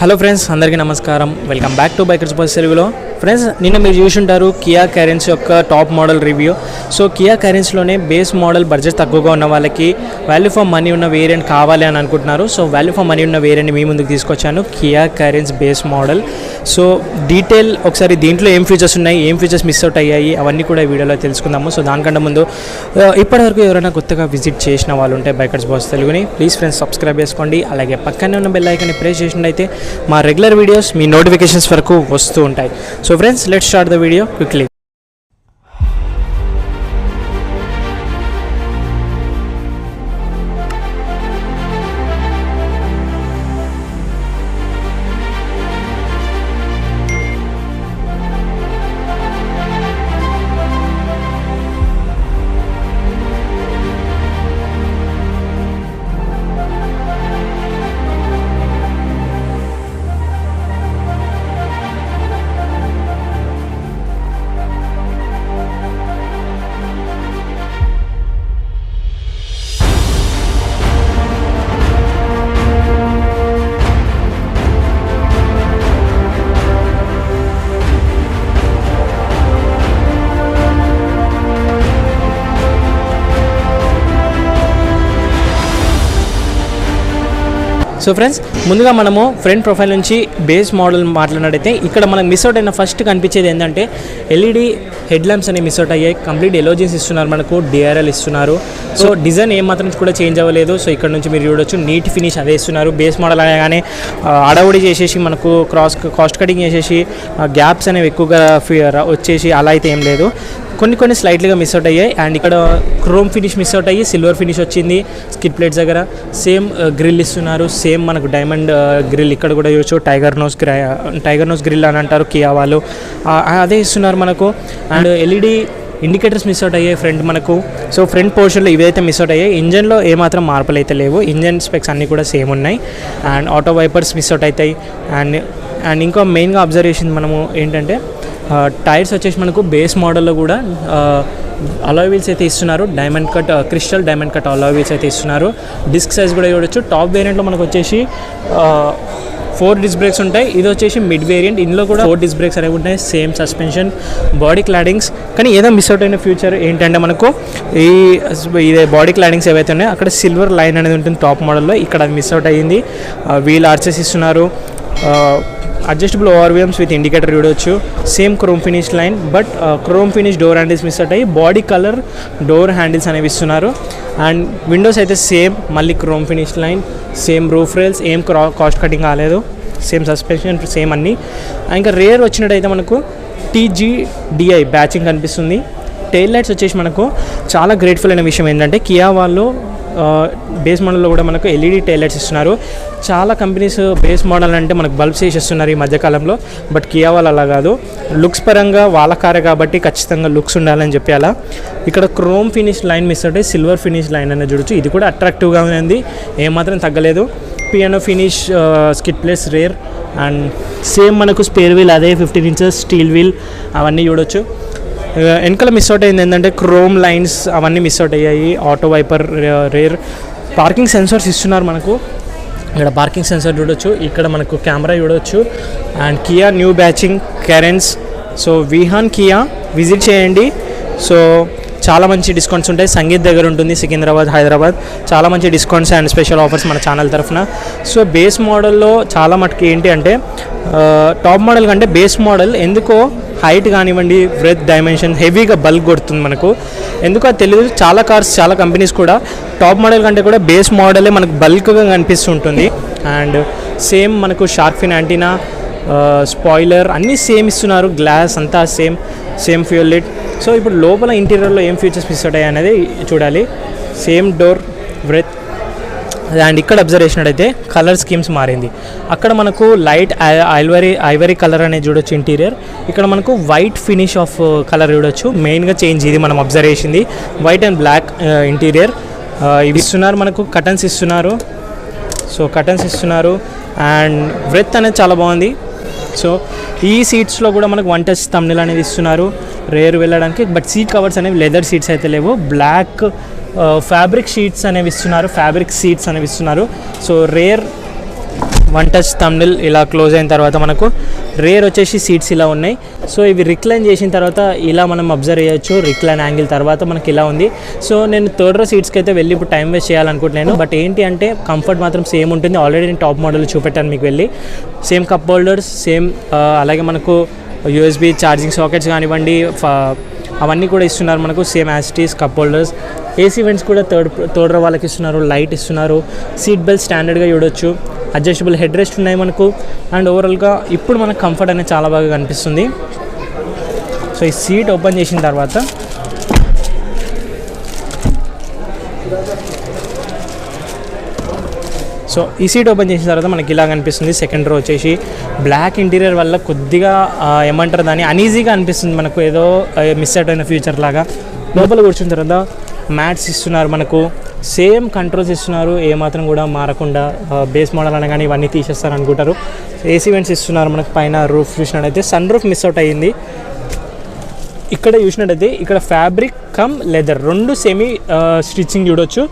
Hello friends, అందరికీ నమస్కారం. Welcome back to Bikers Boys తెలుగులో. ఫ్రెండ్స్, నిన్న మీరు చూసుంటారు కియా క్యారెన్స్ యొక్క top model review. So Kia క్యారెన్స్లోనే బేస్ మోడల్ బడ్జెట్ తక్కువగా ఉన్న వాళ్ళకి వాల్యూ ఫర్ మనీ ఉన్న వేరియంట్ కావాలి అని అనుకుంటున్నారు. సో వాల్యూ ఫర్ మనీ ఉన్న వేరియంట్ మీ ముందుకు తీసుకొచ్చాను, Kia Carens base model. So detail ఒకసారి దీంట్లో ఏం ఫీచర్స్ ఉన్నాయి, ఏం ఫీచర్స్ మిస్ అవుట్ అయ్యాయి, అవన్నీ కూడా ఈ వీడియోలో తెలుసుకుందాము. సో దానికంటే ముందు ఇప్పటివరకు ఎవరైనా కొత్తగా విజిట్ చేసిన వాళ్ళు ఉంటే బైకర్స్ బాస్ తెలుగుని ప్లీజ్ ఫ్రెండ్స్ సబ్స్క్రైబ్ చేసుకోండి. అలాగే పక్కనే ఉన్న బెల్ ఐకాన్ని ప్రెస్ చేసినట్టయితే మా రెగ్యులర్ వీడియోస్ మీ నోటిఫికేషన్స్ వరకు వస్తూ ఉంటాయి. So friends, let's start the video quickly. So friends, ముందుగా మనము ఫ్రంట్ ప్రొఫైల్ నుంచి బేస్ మోడల్ మాట్లాడినట్టయితే ఇక్కడ మనకు మిస్ అవుట్ అయిన ఫస్ట్ కనిపించేది ఏంటంటే ఎల్ఈడి హెడ్ ల్యాంప్స్ అనేవి మిస్ అవుట్ అయ్యాయి. కంప్లీట్ ఎలోజెన్స్ ఇస్తున్నారు, మనకు డిఆర్ఎల్ ఇస్తున్నారు. సో డిజైన్ ఏమాత్రం కూడా చేంజ్ అవ్వలేదు. సో ఇక్కడ నుంచి మీరు చూడొచ్చు, నీట్ ఫినిష్ అదే ఇస్తున్నారు. బేస్ మోడల్ అనగానే అడవుడి చేసేసి మనకు కాస్ట్ కటింగ్ చేసేసి గ్యాప్స్ అనేవి ఎక్కువగా వచ్చేసి అలా అయితే ఏం లేదు. కొన్ని స్లైట్లీగా మిస్ అవుట్ అయ్యాయి. అండ్ ఇక్కడ క్రోమ్ ఫినిష్ మిస్ అవుట్ అయ్యి సిల్వర్ ఫినిష్ వచ్చింది. స్కిడ్ ప్లేట్స్ దగ్గర సేమ్ గ్రిల్ ఇస్తున్నారు. సేమ్ మనకు డైమండ్ గ్రిల్ ఇక్కడ కూడా చూడొచ్చు. టైగర్ నోస్ గ్రిల్ అని అంటారు కియా వాళ్ళు, అదే ఇస్తున్నారు మనకు. And LED indicators miss out అయ్యాయి ఫ్రంట్ మనకు. సో ఫ్రంట్ పోర్షన్లో ఇవైతే మిస్ అవుట్ అయ్యాయి. ఇంజన్లో ఏమాత్రం మార్పులు అయితే లేవు. ఇంజన్ స్పెక్స్ అన్నీ కూడా సేమ్ ఉన్నాయి. And auto wipers miss out అవుతాయి. అండ్ ఇంకా మెయిన్గా అబ్జర్వేషన్ మనము ఏంటంటే టైర్స్ వచ్చేసి మనకు బేస్ మోడల్లో కూడా అలాయ్ వీల్స్ అయితే ఇస్తున్నారు. Crystal diamond cut alloy wheels అయితే ఇస్తున్నారు. డిస్క్ సైజ్ కూడా చూడొచ్చు. టాప్ వేరియంట్లో మనకు వచ్చేసి 4 డిస్క్ బ్రేక్స్ ఉంటాయి. ఇది వచ్చేసి మిడ్ వేరియంట్, ఇందులో కూడా 4 డిస్క్ బ్రేక్స్ అనేవి ఉంటాయి. Same suspension, body claddings. కానీ ఏదో మిస్ అవుట్ అయిన ఫ్యూచర్ ఏంటంటే మనకు ఇదే బాడీ క్లాడింగ్స్ ఏవైతే ఉన్నాయో అక్కడ సిల్వర్ లైన్ అనేది ఉంటుంది టాప్ మోడల్లో, ఇక్కడ అది మిస్ అవుట్ అయ్యింది. వీల్ ఆర్చెస్ ఇస్తున్నారు. అడ్జస్టబుల్ ఓఆర్విఎమ్స్ విత్ ఇండికేటర్ చూడవచ్చు. Same chrome finish line, but chrome finish door handles miss అవుతాయి. బాడీ కలర్ డోర్ హ్యాండిల్స్ అనేవి ఇస్తున్నారు. అండ్ విండోస్ అయితే సేమ్, మళ్ళీ chrome finish line, same roof rails, ఏం cost cutting కాలేదు. Same suspension, same అన్నీ. ఇంకా రేర్ వచ్చినట్టయితే మనకు TGDI బ్యాచింగ్ కనిపిస్తుంది. టెయిల్ లైట్స్ వచ్చేసి మనకు చాలా గ్రేట్ఫుల్ అయిన విషయం ఏంటంటే కియా వాళ్ళు బేస్ మోడల్లో కూడా మనకు ఎల్ఈడి టెయిల్ లైట్స్ ఇస్తున్నారు. చాలా కంపెనీస్ బేస్ మోడల్ అంటే మనకు బల్బ్స్ వేసేస్తున్నారు ఈ మధ్యకాలంలో, బట్ కియా వాళ్ళు అలా కాదు. లుక్స్ పరంగా వాళ్ళ కారే కాబట్టి ఖచ్చితంగా లుక్స్ ఉండాలని చెప్పి అలా. ఇక్కడ క్రోమ్ ఫినిష్ లైన్ మిస్ అవుతాయి, సిల్వర్ ఫినిష్ లైన్ అనేది చూడొచ్చు. ఇది కూడా అట్రాక్టివ్గా ఉంది, ఏమాత్రం తగ్గలేదు. Piano finish skid place rare. And same మనకు స్పేర్ వీల్ అదే 15 ఇంచెస్ స్టీల్ వీల్, అవన్నీ చూడొచ్చు. వెనకాల మిస్ అవుట్ అయింది ఏంటంటే క్రోమ్ లైన్స్ అవన్నీ మిస్ అవుట్ అయ్యాయి. Auto wiper rear. Parking sensors ఇస్తున్నారు మనకు. ఇక్కడ పార్కింగ్ సెన్సర్ చూడొచ్చు, ఇక్కడ మనకు కెమెరా చూడొచ్చు. And Kia new badging Carens. So Vihaan Kia visit చేయండి. సో చాలా మంచి డిస్కౌంట్స్ ఉంటాయి. సంగీత్ దగ్గర ఉంటుంది, సికింద్రాబాద్, హైదరాబాద్. చాలా మంచి డిస్కౌంట్స్ అండ్ స్పెషల్ ఆఫర్స్ మన ఛానల్ తరఫున. సో బేస్ మోడల్లో చాలా మటుకు ఏంటి అంటే టాప్ మోడల్ కంటే బేస్ మోడల్ ఎందుకో హైట్ కానివ్వండి, బ్రెత్, డైమెన్షన్ హెవీగా బల్క్ కొడుతుంది మనకు. ఎందుకో తెలియదు. చాలా కార్స్, చాలా కంపెనీస్ కూడా టాప్ మోడల్ కంటే కూడా బేస్ మోడలే మనకు బల్క్గా కనిపిస్తుంటుంది. అండ్ సేమ్ మనకు షార్క్ ఫిన్ యాంటీనా, స్పాయిలర్ అన్నీ సేమ్ ఇస్తున్నారు. గ్లాస్ అంతా సేమ్ ఫ్యూయల్ లిడ్. సో ఇప్పుడు లోపల ఇంటీరియర్లో ఏం ఫీచర్స్ మిస్ అవుతాయి అనేది చూడాలి. Same door breath. అండ్ ఇక్కడ అబ్జర్వ్ చేసినట్టయితే కలర్ స్కీమ్స్ మారింది. అక్కడ మనకు లైట్ ఐవరీ కలర్ అనేది చూడొచ్చు ఇంటీరియర్. ఇక్కడ మనకు వైట్ ఫినిష్ ఆఫ్ కలర్ చూడొచ్చు. మెయిన్గా చేంజ్ ఇది మనం అబ్జర్వ్ చేసింది. వైట్ అండ్ బ్లాక్ ఇంటీరియర్ ఇవి ఇస్తున్నారు మనకు. కటన్స్ ఇస్తున్నారు. అండ్ బ్రెత్ అనేది చాలా బాగుంది. సో ఈ సీట్స్లో కూడా మనకు వన్ టచ్ థంబ్నెయిల్ అనేది ఇస్తున్నారు రేర్ వెళ్ళడానికి. బట్ సీట్ కవర్స్ అనేవి లెదర్ సీట్స్ అయితే లేవు, బ్లాక్ ఫ్యాబ్రిక్ సీట్స్ అనేవి ఇస్తున్నారు. So rare one touch thumbnail ఇలా క్లోజ్ అయిన తర్వాత మనకు రేర్ వచ్చేసి సీట్స్ ఇలా ఉన్నాయి. సో ఇవి రిక్లైన్ చేసిన తర్వాత ఇలా మనం అబ్జర్వ్ చేయొచ్చు. రిక్లైన్ యాంగిల్ తర్వాత మనకి ఇలా ఉంది. సో నేను థర్డ్ రో సీట్స్కి అయితే వెళ్ళి ఇప్పుడు టైం వేస్ట్ చేయాలనుకుంటున్నాను. బట్ ఏంటి అంటే కంఫర్ట్ మాత్రం సేమ్ ఉంటుంది. ఆల్రెడీ నేను టాప్ మోడల్ చూపెట్టాను మీకు వెళ్ళి. సేమ్ కప్ హోల్డర్స్ సేమ్, అలాగే మనకు యూఎస్బీ ఛార్జింగ్ సాకెట్స్ కానివ్వండి అవన్నీ కూడా ఇస్తున్నారు మనకు. Same as it is cup holders. AC vents కూడా థర్డ్ రో వాళ్ళకి ఇస్తున్నారు. లైట్ ఇస్తున్నారు. సీట్ బెల్ట్ స్టాండర్డ్గా చూడొచ్చు. అడ్జస్టబుల్ హెడ్ రెస్ట్ ఉన్నాయి మనకు. అండ్ ఓవరాల్గా ఇప్పుడు మనకు కంఫర్ట్ అనేది చాలా బాగా కనిపిస్తుంది. సో ఈ సీట్ ఓపెన్ చేసిన తర్వాత మనకి ఇలా కనిపిస్తుంది. సెకండ్ రో వచ్చేసి బ్లాక్ ఇంటీరియర్ వల్ల కొద్దిగా ఏమంటారు దాన్ని అనీజీగా అనిపిస్తుంది మనకు, ఏదో మిస్ అవుట్ అయిన ఫ్యూచర్ లాగా. లోపల కూర్చున్న తర్వాత మ్యాట్స్ ఇస్తున్నారు మనకు. సేమ్ కంట్రోల్స్ ఇస్తున్నారు, ఏమాత్రం కూడా మారకుండా. బేస్ మోడల్ అనగానే ఇవన్నీ తీసేస్తారు అనుకుంటారు. ఏసీ వెంట్స్ ఇస్తున్నారు మనకు. పైన రూఫ్ చూసినట్టయితే సన్ రూఫ్ మిస్ అవుట్ అయ్యింది. ఇక్కడ చూసినట్టయితే ఇక్కడ ఫ్యాబ్రిక్ కమ్ లెదర్ రెండు సెమీ స్టిచ్చింగ్ చూడొచ్చు.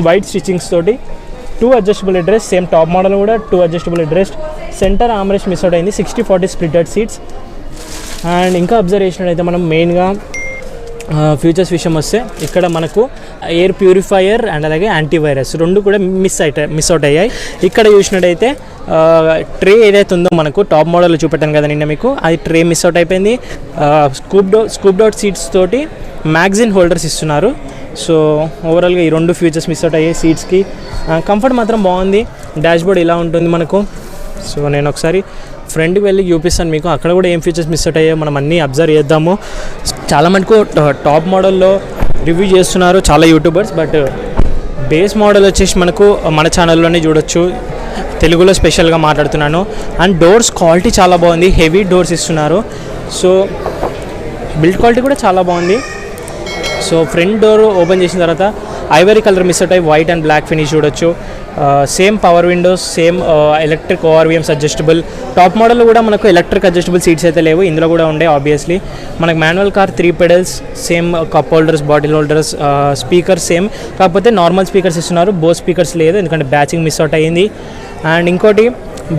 వైట్ స్టిచ్చింగ్స్ తోటి 2 adjustable head rest. Same top model కూడా 2 adjustable head rest. Centre armrest miss out అయింది. 60-40 స్ప్లిటెడ్ సీట్స్. అండ్ ఇంకా అబ్జర్వ్ చేసినట్టయితే మనం మెయిన్గా ఫ్యూచర్స్ విషయం వస్తే ఇక్కడ మనకు ఎయిర్ ప్యూరిఫైయర్ అండ్ అలాగే యాంటీవైరస్ రెండు కూడా మిస్ అవుట్ అయ్యాయి. ఇక్కడ చూసినట్టయితే ట్రే ఏదైతే ఉందో మనకు టాప్ మోడల్లో చూపెట్టాను కదా నిన్న మీకు, అది ట్రే మిస్ అవుట్ అయిపోయింది. స్కూప్ డౌట్ సీట్స్ తోటి మ్యాగజైన్ హోల్డర్స్ ఇస్తున్నారు. సో ఓవరాల్గా ఈ రెండు ఫ్యూచర్స్ మిస్ అవుట్ అయ్యాయి సీట్స్కి. కంఫర్ట్ మాత్రం బాగుంది. డాష్బోర్డ్ ఇలా ఉంటుంది మనకు. సో నేను ఒకసారి ఫ్రంట్కి వెళ్ళి చూపిస్తాను మీకు, అక్కడ కూడా ఏం ఫీచర్స్ మిస్ అవుట్ అయ్యాయో మనం అన్నీ అబ్జర్వ్ చేద్దాము. చాలా మటుకు టాప్ మోడల్లో రివ్యూ చేస్తున్నారు చాలా యూట్యూబర్స్, బట్ బేస్ మోడల్ వచ్చేసి మనకు మన ఛానల్లోనే చూడొచ్చు. తెలుగులో స్పెషల్గా మాట్లాడుతున్నాను. అండ్ డోర్స్ క్వాలిటీ చాలా బాగుంది. హెవీ డోర్స్ ఇస్తున్నారు. సో బిల్డ్ క్వాలిటీ కూడా చాలా బాగుంది. సో ఫ్రంట్ డోర్ ఓపెన్ చేసిన తర్వాత ఐవరీ కలర్ మిస్ అవుట్ అయ్యి వైట్ అండ్ బ్లాక్ ఫినిష్ చూడొచ్చు. Same power windows, same electric ORVMs adjustable. Top మోడల్లో కూడా మనకు ఎలక్ట్రిక్ అడ్జస్టబుల్ సీట్స్ అయితే లేవు, ఇందులో కూడా ఉండే ఆబ్వియస్లీ. మనకు manual car 3 pedals, same cup holders, bottle holders, speakers same, కాకపోతే నార్మల్ స్పీకర్స్ ఇస్తున్నారు. బోస్ స్పీకర్స్ లేదు ఎందుకంటే బ్యాచింగ్ మిస్ అవుట్ అయ్యింది. అండ్ ఇంకోటి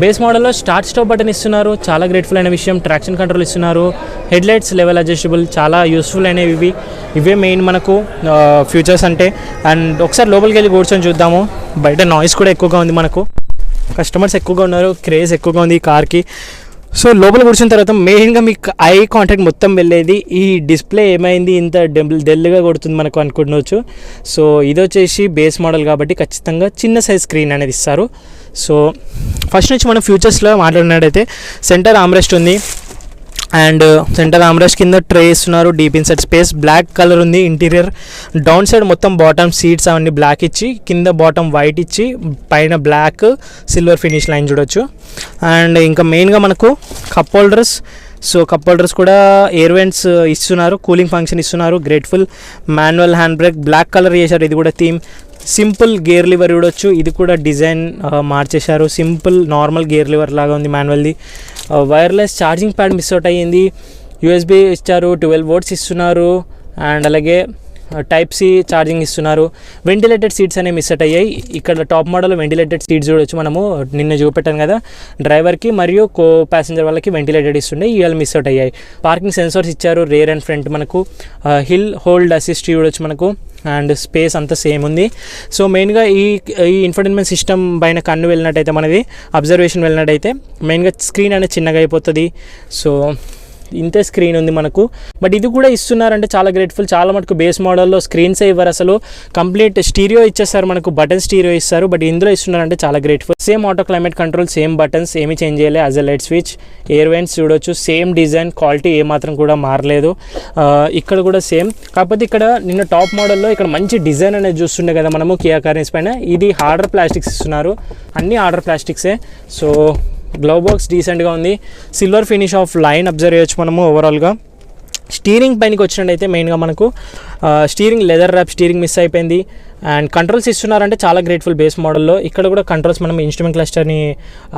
బేస్ మోడల్లో స్టార్ట్ స్టాప్ బటన్ ఇస్తున్నారు, చాలా గ్రేట్ఫుల్ అయిన విషయం. ట్రాక్షన్ కంట్రోల్ ఇస్తున్నారు. హెడ్ లైట్స్ లెవెల్ అడ్జస్టబుల్, చాలా యూస్ఫుల్ అయినవి ఇవే మెయిన్ మనకు ఫ్యూచర్స్ అంటే. అండ్ ఒకసారి లోపలికి వెళ్ళి కూర్చొని చూద్దాము. బయట నాయిస్ కూడా ఎక్కువగా ఉంది మనకు, కస్టమర్స్ ఎక్కువగా ఉన్నారు, క్రేజ్ ఎక్కువగా ఉంది ఈ కార్కి. సో లోపల కూర్చున్న తర్వాత మెయిన్గా మీకు ఐ కాంటాక్ట్ మొత్తం వెళ్ళేది ఈ డిస్ప్లే ఏమైంది ఇంత డెల్గా కొడుతుంది మనకు అనుకుంటువచ్చు. సో ఇది వచ్చేసి బేస్ మోడల్ కాబట్టి ఖచ్చితంగా చిన్న సైజ్ స్క్రీన్ అనేది ఇస్తారు. సో ఫస్ట్ నుంచి మనం ఫ్యూచర్స్లో మాట్లాడినట్టయితే సెంటర్ ఆర్మ్రెస్ట్ ఉంది. అండ్ సెంటర్ ఆర్మ్రెస్ట్ కింద ట్రే ఇస్తున్నారు. Deep inside space, black colour ఉంది ఇంటీరియర్. డౌన్ సైడ్ మొత్తం బాటమ్ సీట్స్ అవన్నీ బ్లాక్ ఇచ్చి, కింద బాటమ్ వైట్ ఇచ్చి, పైన బ్లాక్ సిల్వర్ ఫినిష్ లైన్ చూడొచ్చు. అండ్ ఇంకా మెయిన్గా మనకు cup holders. So cup holders కూడా ఎయిర్ వెంట్స్ ఇస్తున్నారు, కూలింగ్ ఫంక్షన్ ఇస్తున్నారు. Grateful. Manual hand brake, black colour చేశారు, ఇది కూడా థీమ్. సింపుల్ గేర్ లివర్ చూడొచ్చు, ఇది కూడా డిజైన్ మార్చేశారు. సింపుల్ నార్మల్ గేర్ లివర్ లాగా ఉంది మాన్యువల్ది. Wireless charging pad miss out అయ్యింది. యూఎస్బీ ఇచ్చారు, 12 volts ఇస్తున్నారు. అండ్ అలాగే టైప్ సి ఛార్జింగ్ ఇస్తున్నారు. వెంటిలేటెడ్ సీట్స్ అనేవి మిస్ అవుట్ అయ్యాయి. ఇక్కడ టాప్ మోడల్ వెంటిలేటెడ్ సీట్స్ చూడొచ్చు మనము, నిన్న చూపెట్టాను కదా. డ్రైవర్కి మరియు కో ప్యాసింజర్ వాళ్ళకి వెంటిలేటెడ్ ఇస్తుండే, ఇవాళ మిస్ అవుట్ అయ్యాయి. పార్కింగ్ సెన్సార్స్ ఇచ్చారు, రేర్ అండ్ ఫ్రంట్ మనకు. హిల్ హోల్డ్ అసిస్ట్ చూడొచ్చు మనకు. అండ్ స్పేస్ అంతా సేమ్ ఉంది. సో మెయిన్గా ఈ ఇన్ఫర్టైన్మెంట్ సిస్టమ్ పైన కన్ను వెళ్ళినట్టయితే, మనది అబ్జర్వేషన్ వెళ్ళినట్టయితే మెయిన్గా స్క్రీన్ అనేది చిన్నగా అయిపోతుంది. సో ఇంతే స్క్రీన్ ఉంది మనకు. బట్ ఇది కూడా ఇస్తున్నారంటే చాలా గ్రేట్ఫుల్. చాలా మటుకు బేస్ మోడల్లో స్క్రీన్సే ఇవ్వరు అసలు, కంప్లీట్ స్టీరియో ఇచ్చేస్తారు మనకు, బటన్ స్టీరియో ఇస్తారు. బట్ ఇందులో ఇస్తున్నారంటే చాలా grateful. Same auto climate control, same buttons, ఏమీ చేంజ్ చేయలేదు. As a light switch, air vents చూడొచ్చు, సేమ్ డిజైన్, క్వాలిటీ ఏమాత్రం కూడా మారలేదు. ఇక్కడ కూడా సేమ్. కాకపోతే ఇక్కడ నిన్న టాప్ మోడల్లో ఇక్కడ మంచి డిజైన్ అనేది చూస్తుండే కదా మనము కియా కార్నిస్ పైన, ఇది హార్డర్ ప్లాస్టిక్స్ ఇస్తున్నారు, అన్నీ హార్డర్ ప్లాస్టిక్సే. సో గ్లవ్ బాక్స్ డీసెంట్గా ఉంది. Silver finish of line observe చేయొచ్చు మనము ఓవరాల్గా. స్టీరింగ్ పైనకి వచ్చినట్టయితే మెయిన్గా మనకు steering leather wrap steering miss అయిపోయింది. అండ్ కంట్రోల్స్ ఇస్తున్నారంటే చాలా గ్రేట్ఫుల్ బేస్ మోడల్లో. ఇక్కడ కూడా కంట్రోల్స్ మనం ఇన్స్ట్రుమెంట్ క్లస్టర్ని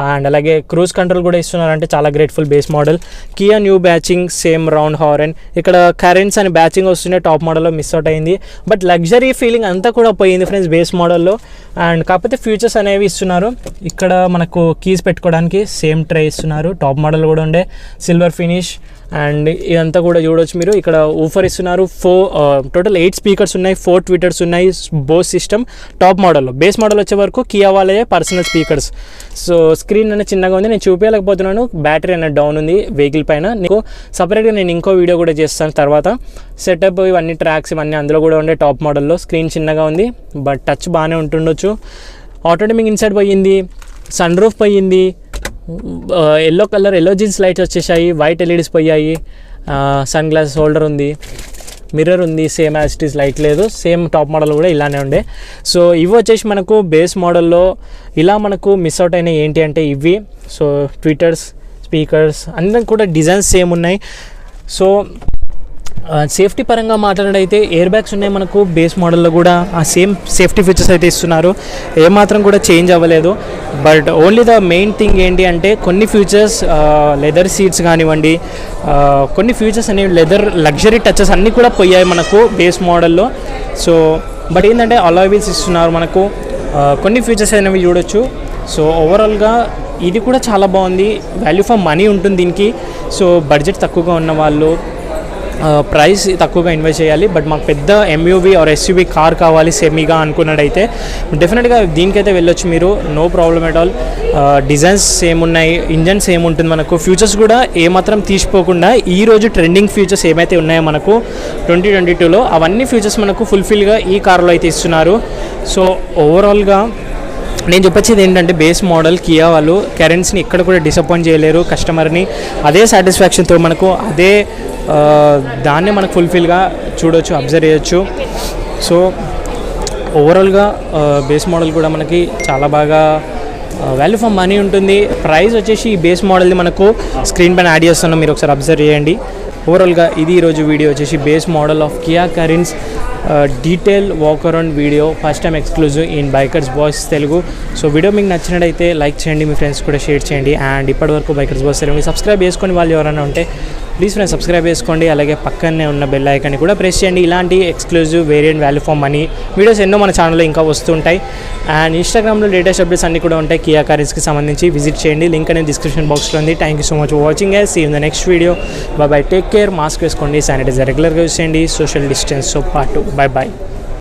అండ్ అలాగే క్రూజ్ కంట్రోల్ కూడా ఇస్తున్నారంటే చాలా grateful base model. Kia new badging same round horn, ఇక్కడ కరెంట్స్ అని బ్యాచింగ్ వస్తుండే టాప్ మోడల్లో మిస్ అవుట్ అయింది. బట్ లగ్జరీ ఫీలింగ్ అంతా కూడా పోయింది ఫ్రెండ్స్ బేస్ మోడల్లో. అండ్ కాకపోతే ఫీచర్స్ అనేవి ఇస్తున్నారు. ఇక్కడ మనకు కీస్ పెట్టుకోవడానికి సేమ్ ట్రే ఇస్తున్నారు. టాప్ మోడల్ కూడా ఉండే సిల్వర్ ఫినిష్. అండ్ ఇదంతా కూడా చూడవచ్చు మీరు. ఇక్కడ ఊఫర్ ఇస్తున్నారు. టోటల్ 8 స్పీకర్స్ ఉన్నాయి, 4 ట్విటర్స్ ఉన్నాయి. బోస్ సిస్టమ్ టాప్ మోడల్లో. బేస్ మోడల్ వచ్చే వరకు కియా వాళ్ళే పర్సనల్ స్పీకర్స్. సో స్క్రీన్ అనేది చిన్నగా ఉంది, నేను చూపించలేకపోతున్నాను. బ్యాటరీ అనేది డౌన్ ఉంది వెహికల్ పైన. నీకు సపరేట్గా నేను ఇంకో వీడియో కూడా చేస్తాను తర్వాత. సెటప్ ఇవన్నీ ట్రాక్స్ ఇవన్నీ అందులో కూడా ఉండే టాప్ మోడల్లో. స్క్రీన్ చిన్నగా ఉంది బట్ టచ్ బాగానే ఉంటుండొచ్చు. ఆటోమేటిక్ ఇన్సైడ్ పోయింది, సన్ రూఫ్ పోయింది, yellow colour yellow jeans lights వచ్చేసాయి, వైట్ ఎల్ఈడీస్ పోయాయి, సన్ గ్లాస్ హోల్డర్ ఉంది, మిర్రర్ ఉంది, same as it is light లేదు. సేమ్ టాప్ మోడల్ కూడా ఇలానే ఉండే. సో ఇవి వచ్చేసి మనకు బేస్ మోడల్లో ఇలా మనకు మిస్ అవుట్ అయినాయి ఏంటి అంటే ఇవి. సో ట్విటర్స్, స్పీకర్స్ అన్నీ కూడా డిజైన్స్ సేమ్ ఉన్నాయి. సో సేఫ్టీ పరంగా మాట్లాడైతే ఎయిర్ బ్యాగ్స్ ఉన్నాయి మనకు బేస్ మోడల్లో కూడా. ఆ సేమ్ సేఫ్టీ ఫీచర్స్ అయితే ఇస్తున్నారు, ఏమాత్రం కూడా చేంజ్ అవ్వలేదు. But only the main thing ఏంటి అంటే కొన్ని ఫీచర్స్ లెదర్ సీట్స్ కానివ్వండి, కొన్ని ఫీచర్స్ అనేవి లెదర్ లగ్జరీ టచెస్ అన్నీ కూడా పోయాయి మనకు బేస్ మోడల్లో. సో బట్ ఏంటంటే అలాయ్ వీల్స్ ఇస్తున్నారు మనకు. కొన్ని ఫీచర్స్ అనేవి చూడొచ్చు. సో ఓవరాల్గా ఇది కూడా చాలా బాగుంది. వాల్యూ ఫర్ మనీ ఉంటుంది దీనికి. సో బడ్జెట్ తక్కువగా ఉన్న వాళ్ళు ప్రైస్ తక్కువగా ఇన్వెస్ట్ చేయాలి. బట్ మాకు పెద్ద ఎంయూవీ ఆర్ ఎస్యూవీ కార్ కావాలి సెమీగా అనుకున్నట్టయితే డెఫినెట్గా దీనికైతే వెళ్ళొచ్చు మీరు, no problem at all. Designs same ఉన్నాయి, ఇంజన్ సేమ్ ఉంటుంది మనకు. ఫ్యూచర్స్ కూడా ఏమాత్రం తీసిపోకుండా ఈరోజు ట్రెండింగ్ ఫ్యూచర్స్ ఏమైతే ఉన్నాయో మనకు 2022లో అవన్నీ ఫ్యూచర్స్ మనకు ఫుల్ఫిల్గా ఈ కార్లో అయితే ఇస్తున్నారు. సో ఓవరాల్గా నేను చెప్పొచ్చేది ఏంటంటే బేస్ మోడల్ కియా వాళ్ళు కరెంట్స్ని ఎక్కడ కూడా డిసప్పాయింట్ చేయలేరు కస్టమర్ని. అదే సాటిస్ఫాక్షన్తో మనకు అదే దాన్నే మనకు ఫుల్ఫిల్గా చూడవచ్చు, అబ్జర్వ్ చేయొచ్చు. సో ఓవరాల్గా బేస్ మోడల్ కూడా మనకి చాలా బాగా వాల్యూ ఫర్ మనీ ఉంటుంది. ప్రైస్ వచ్చేసి ఈ బేస్ మోడల్ని మనకు స్క్రీన్ పైన యాడ్ చేస్తున్నాం, మీరు ఒకసారి అబ్జర్వ్ చేయండి. ఓవరాల్గా ఇది ఈరోజు వీడియో వచ్చేసి base model of Kia Carens detail walk around video, first time exclusive in Bikers Boys Telugu. So video మీకు నచ్చినట్టయితే లైక్ చేయండి, మీ ఫ్రెండ్స్ కూడా షేర్ చేయండి. అండ్ ఇప్పటివరకు బైకర్స్ బాయ్స్ తెలుగు సబ్స్క్రైబ్ చేసుకొని వాళ్ళు ఎవరైనా ఉంటే ప్లీజ్ ఫ్రెండ్స్ సబ్స్క్రైబ్ చేసుకోండి. అలాగే పక్కనే ఉన్న బెల్ ఐకాన్ని కూడా ప్రెస్ చేయండి. ఇలాంటి exclusive variant value for money videos ఎన్నో మన ఛానల్లో ఇంకా వస్తుంటాయి. అండ్ ఇన్స్టాగ్రామ్లో లేటెస్ట్ అప్డేట్స్ అన్నీ కూడా ఉంటాయి కియా కరెన్స్కి సంబంధించి. విజిట్ చేయండి, లింక్ అనేది డిస్క్రిప్షన్ బాక్స్లో ఉంది. Thank you so much for watching. See you in the next video. Bye bye, take care, mask వేసుకోండి, శానిటైజర్ రెగ్యులర్గా యూస్ చేయండి, సోషల్ డిస్టెన్స్తో పాటు. బై బై.